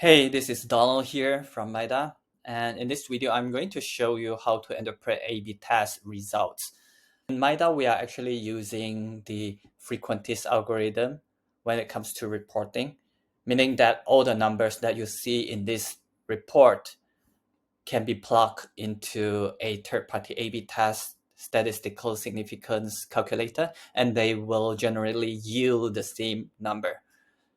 Hey, this is Donald here from MIDA, and in this video, I'm going to show you how to interpret A/B test results. In MIDA, we are actually using the frequentist algorithm when it comes to reporting, meaning that all the numbers that you see in this report can be plugged into a third-party A/B test statistical significance calculator, and they will generally yield the same number.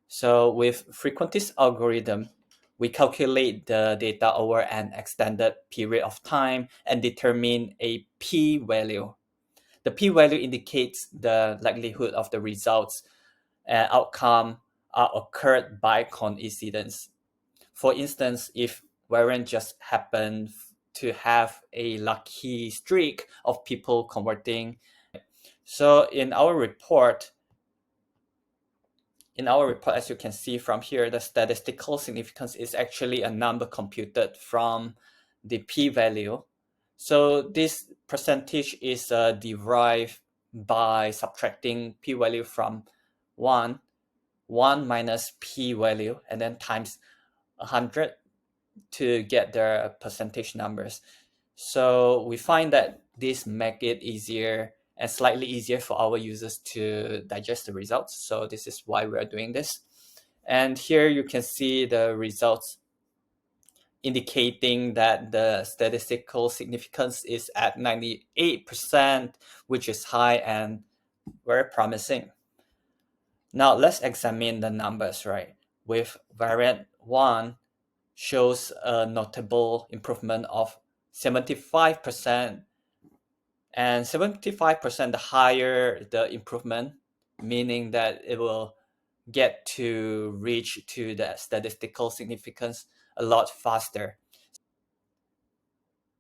So with frequentist algorithm, we calculate the data over an extended period of time and determine a p-value. The p-value indicates the likelihood of the results and outcome are occurred by coincidence. For instance, if variant just happened to have a lucky streak of people converting. So in our report, as you can see from here, the statistical significance is actually a number computed from the p-value. So this percentage is derived by subtracting p-value from 1 minus p-value, and then times 100 to get the percentage numbers. So we find that this make it easier and slightly easier for our users to digest the results. So this is why we are doing this. And here you can see the results indicating that the statistical significance is at 98%, which is high and very promising. Now let's examine the numbers, right? With variant 1 shows a notable improvement of 75%, and 75% the higher the improvement, meaning that it will get to reach to the statistical significance a lot faster.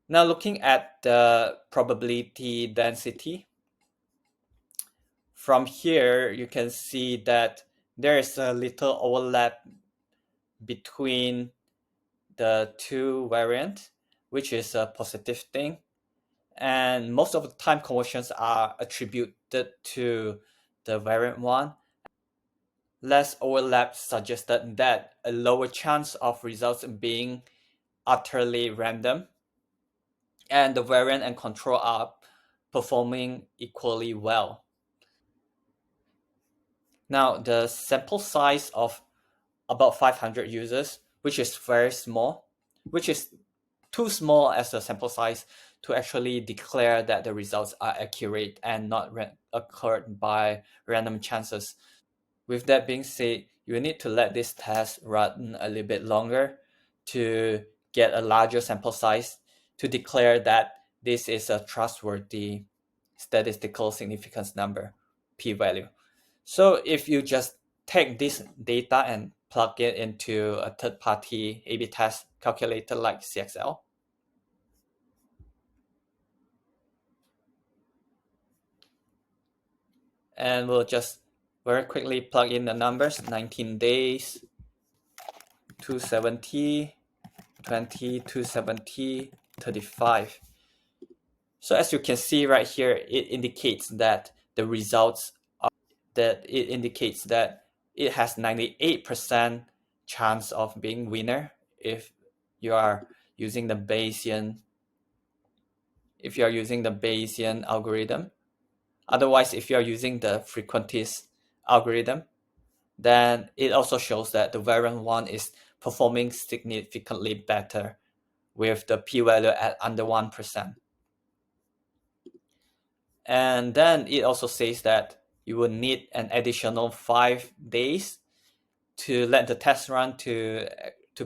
Now looking at the probability density, from here you can see that there is a little overlap between the two variants, which is a positive thing. And most of the time conversions are attributed to the variant 1. Less overlap suggested that a lower chance of results being utterly random, and the variant and control are performing equally well. Now, the sample size of about 500 users, which is very small, which is too small as a sample size to actually declare that the results are accurate and not occurred by random chances. With that being said, you need to let this test run a little bit longer to get a larger sample size to declare that this is a trustworthy statistical significance number, p-value. So if you just take this data and plug it into a third-party A/B test calculator like CXL, and we'll just very quickly plug in the numbers: 19 days, 270, 20, 270, 35. So as you can see right here, it indicates that the results are that it indicates that it has 98% chance of being winner if you are using the Bayesian algorithm. Otherwise, if you are using the frequentist algorithm, then it also shows that the variant 1 is performing significantly better with the p-value at under 1%. And then it also says that you will need an additional 5 days to let the test run to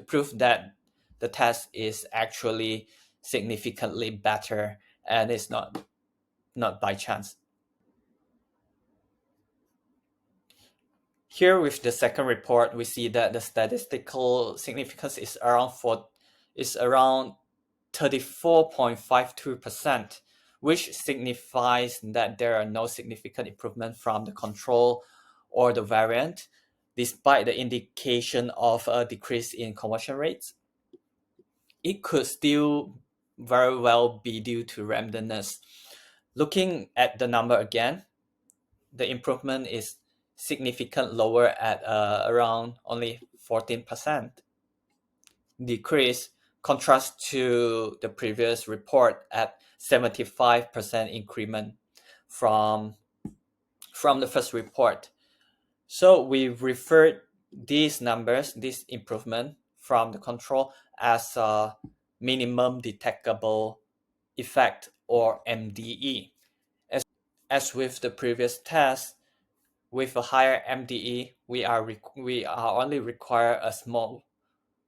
prove that the test is actually significantly better and it's not by chance. Here with the second report, we see that the statistical significance is around 34.52%, which signifies that there are no significant improvement from the control or the variant, despite the indication of a decrease in conversion rates. It could still very well be due to randomness. Looking at the number again, the improvement is significant lower at around only 14%. decrease contrast to the previous report at 75% increment from the first report. So we referred these numbers, this improvement from the control, as a minimum detectable effect, or MDE. As with the previous test, with a higher MDE, we only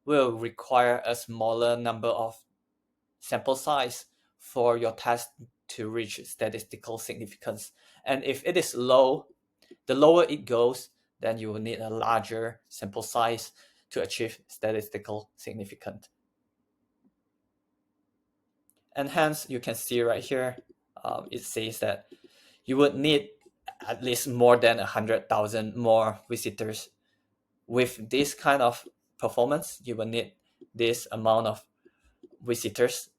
will require a smaller number of sample size for your test to reach statistical significance. And if it is low, the lower it goes, then you will need a larger sample size to achieve statistical significance. And hence, you can see right here, it says that you would need at least more than 100,000 more visitors. With this kind of performance, you will need this amount of visitors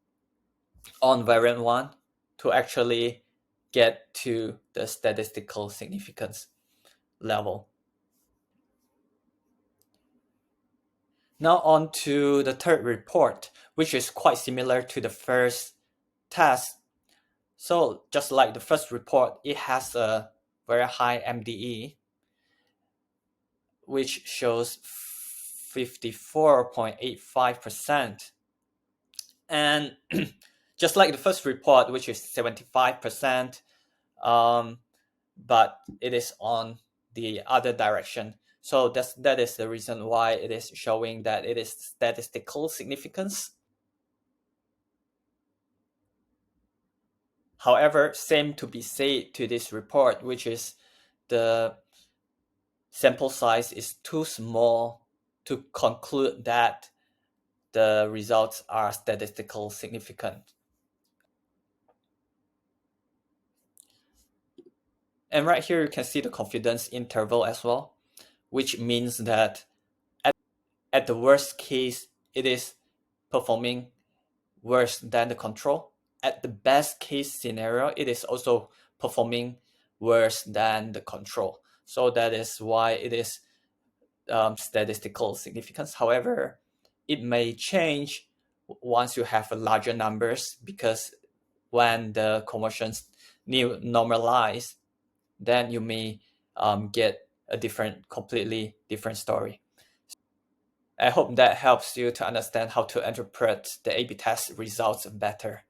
on variant 1 to actually get to the statistical significance level. Now on to the third report, which is quite similar to the first test. So just like the first report, it has a very high MDE, which shows 54.85%. And just like the first report, which is 75%, but it is on the other direction. So that is the reason why it is showing that it is statistical significance. However, same to be said to this report, which is the sample size is too small to conclude that the results are statistical significant. And right here, you can see the confidence interval as well, which means that at the worst case, it is performing worse than the control. At the best case scenario, it is also performing worse than the control. So that is why it is statistical significance. However, it may change once you have larger numbers, because when the conversions normalize, then you may get a completely different story. I hope that helps you to understand how to interpret the A/B test results better.